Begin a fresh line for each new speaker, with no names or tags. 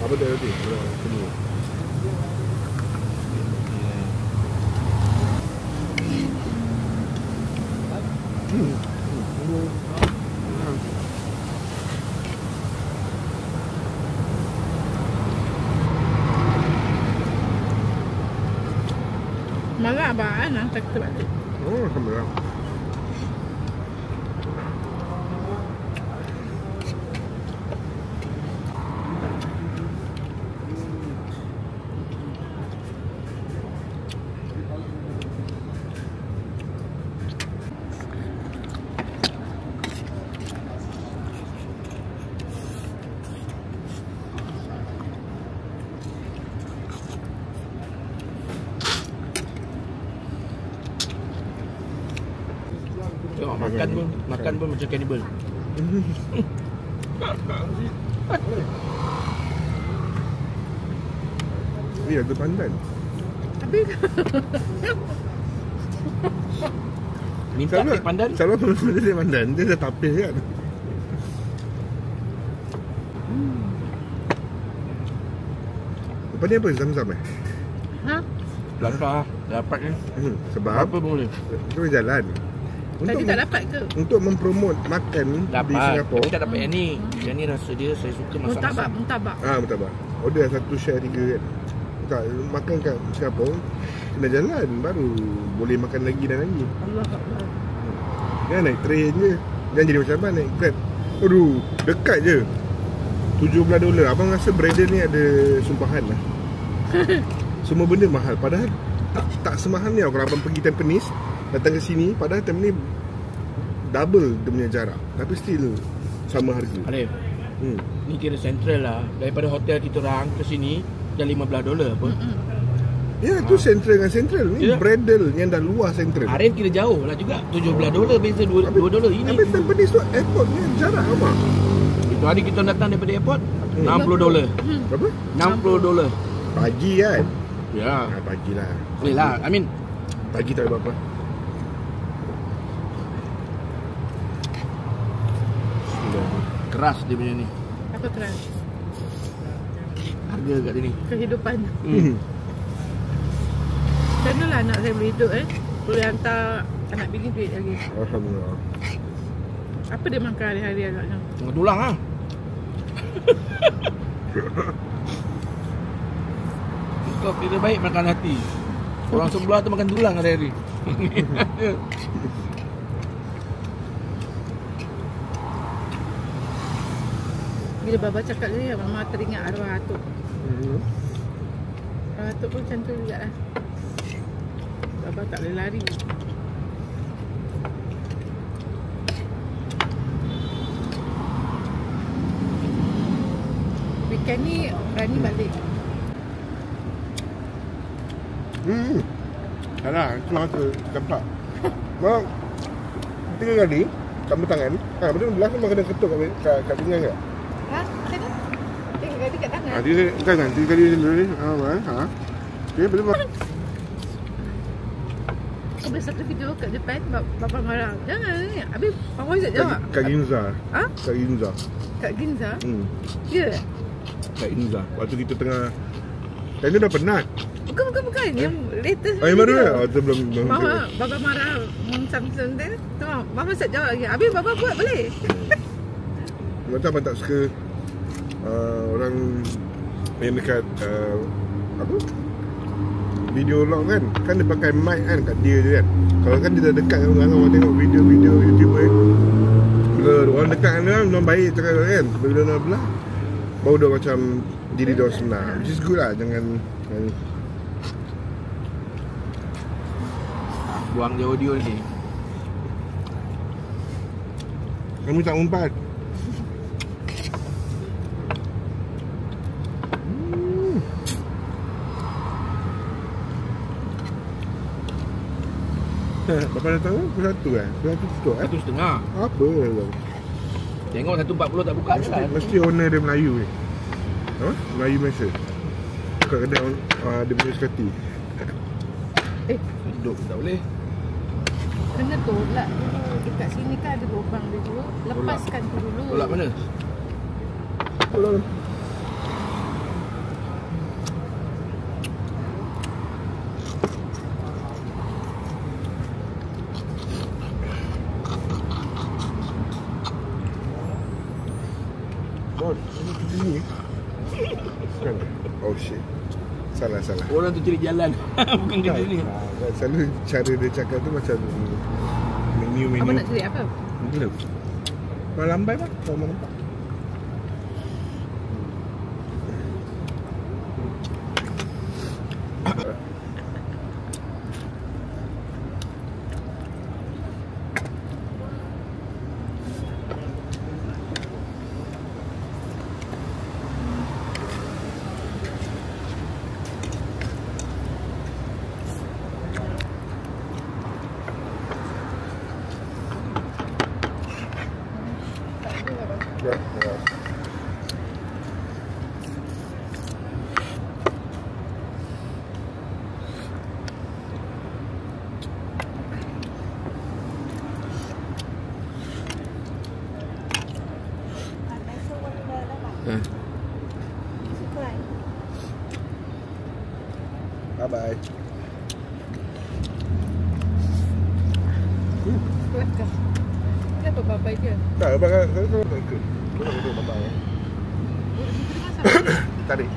Apa tu roti? Semua.
Marah abang lah, tak kita balik.
Oh, alhamdulillah.
Tengok makan pun macam cannibal.
Iya, tu pandan.
Tapi
Minta teh pandan.
Selalu benda dia pandan, dia dah tapis kan. Lepas ni apa? Zam-zam eh?
ha?
Langkah dapat ni.
Sebab
Apa boleh?
kita jalan.
Tadi tak dapat ke?
Untuk mempromot makan di
Dapat.
Singapura.
Tapi tak dapat yang ni. Yang ni rasa dia saya suka masak-masak.
Muntabak.
Betul tak? Order satu share 3 kan. Tak, makan kat Singapura kena jalan baru boleh makan lagi dan lagi.
Allah Allah.
Jangan naik train je. Jangan jadi macam abang naik Grab. Aduh, dekat je. $17. Abang rasa Braden ni ada sumpahan lah. Semua benda mahal. Padahal tak semahal ni kalau abang pergi Tampines, datang ke sini, padahal time ni double dia punya jarak. Tapi still sama harga.
Alif, ni kira central lah. Daripada hotel kita orang ke sini dah $15 apa.
Ya, tu central dengan central. Ni
Ya.
Bradle yang dah luar central.
Arif kira jauh lah juga. $17 beza $2. Ini
Habis Tampines tu airport ni jarak apa?
itu hari kita datang daripada airport $60.
Berapa?
$60.
Pagi kan?
Ya.
Pagi lah.
Boleh lah. I mean,
Pagi tak ada apa-apa.
keras dia punya ni.
Apa keras?
Harga kat sini.
Kehidupan.
Hmm.
Macam mana lah anak saya boleh hidup boleh hantar anak bini duit lagi.
Alhamdulillah.
Apa dia makan hari-hari agaknya?
Tulang lah. Kau kira baik makan hati. Orang sebelah tu makan tulang hari-hari.
Bila Baba cakap ni, Mama teringat arwah Atuk. Arwah Atuk pun macam tu juga lah. Baba tak boleh lari. Weekend ni Rani balik.
Alah, itu rasa tempat. Mak 3 kali campur tangan. Betul belah tu kena ketuk kat pinggang ke?
Ha? Macam mana? Tengok kat tangan.
3 kali 3 kali dulu ni. Okey, betul.
Habis satu video kat depan, Bapa marah. Jangan ni. Habis Bapa Izzat jawab.
Kat Ginza.
Ha?
Kat Ginza.
Kat Ginza?
Ya.
Ya.
Kat Ginza. Waktu kita tengah tadi dah penat.
Bukan. Yang latest
Yang baru
video.
ke? Tu belum.
Baba marah Samsung tu. Tengok, Baba Izzat jawab lagi. Habis Baba buat boleh.
Macam abang tak suka orang yang dekat apa? Video log kan dia pakai mic kan kat dia je kan. Kalau kan dia dah dekat dengan orang tengok video-video YouTuber kan. Bila orang dekat kan dia baik cakap kan. Bila nak belah baru dia macam diri dia sebenar. Which is good lah. Jangan
Buang je audio ni.
kami tak umpat. Bapak dah tahu? Pukul 1 kan? Pukul 1 tutup
1.5.
Apa lah.
Tengok 1.40 tak buka je lah.
Mesti owner dia Melayu ni. Ha? Melayu Malaysia. Kat kedai dia punya sekati.
Duduk tak boleh.
Kena tolak dulu. Dekat sini kan ada lubang dia dulu. Lepaskan tu dulu.
Tolak mana?
Tolong. sini. Kan? Oh shit. Salah.
Orang tu cari jalan. Bukan kat sini.
Selalu cara dia cakap tu macam menu.
Abang nak cari apa?
Glove. Lambai pak. Kau mau nampak? Ya. Bye-bye.
Kelakar. Kenapa babai dia?
Tak, abang kau tak ikut. Kau nak duduk bye-bye.
Kita masak.
Tarik.